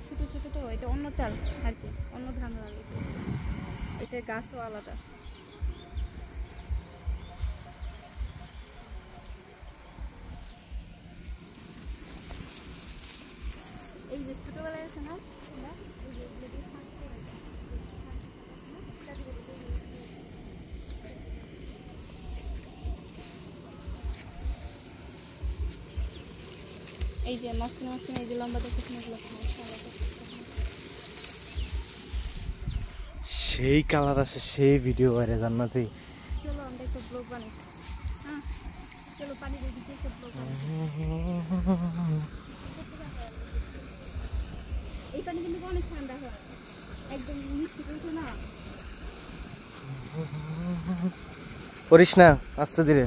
ছোট ছোট তো, এটা অন্য চাল আর কি, অন্য ধান লাগাইছে, এটার গাছও আলাদা। এই যে ছোটবেলায় আছে না, এই যে মাঝখানে মাঝখানে এই যে লম্বা দেখতেছেন এগুলো সেই কালার আছে, সেই ভিডিও বাইরে জান্নাতি। চলো আমরা একটা ব্লগ বানাই। হ্যাঁ চলো পানি দিয়ে দিতে একটা ব্লগ বানাই। এই পানি কিন্তু অনেক ঠান্ডা হয়, একদম মিষ্টি করে না। করিস না, আস্তে ধীরে।